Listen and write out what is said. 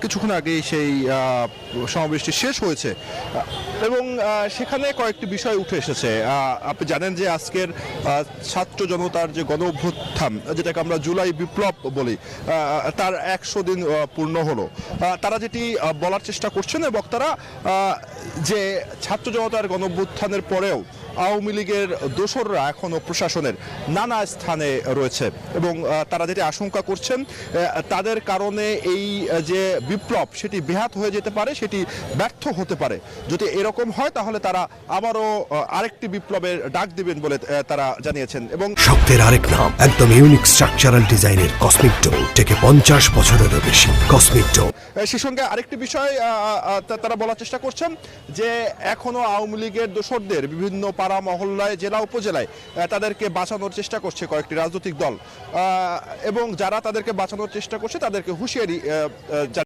কিছুক্ষণ আগেই সেই সমাবেশটি শেষ হয়েছে এবং সেখানে কয়েকটি বিষয় উঠে এসেছে। আপনি জানেন যে আজকের ছাত্র জনতার যে গণ অভ্যুত্থান, যেটাকে আমরা জুলাই বিপ্লব বলি, তার 100 দিন পূর্ণ হলো। তারা যেটি বলার চেষ্টা করছেন বক্তারা, যে ছাত্র জনতার গণ অভ্যুত্থানের পরেও আওয়ামী লীগের দোসররা এখনও প্রশাসনের নানা স্থানে রয়েছে এবং তারা যেটি আশঙ্কা করছেন তাদের কারণে এই যে বিপ্লব সেটি ব্যাহত হয়ে যেতে পারে, সেটি ব্যর্থ হতে পারে। যদি এরকম হয় তাহলে তারা আবারও আরেকটি বিপ্লবের ডাক দিবেন বলে তারা জানিয়েছেন। এবং শক্তের আরেক নাম, একদম ইউনিক স্ট্রাকচারাল ডিজাইনের কসমিক ডো, থেকে 50 বছরেরও বেশি। কসমিক ডো সে সঙ্গে আরেকটি বিষয় তারা বলার চেষ্টা করছেন যে এখনো আওয়ামী লীগের দোসরদের বিভিন্ন পাড়া মহল্লায়, জেলা উপজেলায় তাদেরকে বাঁচানোর চেষ্টা করছে কয়েকটি রাজনৈতিক দল এবং যারা তাদেরকে বাঁচানোর চেষ্টা করছে তাদেরকে হুঁশিয়ারি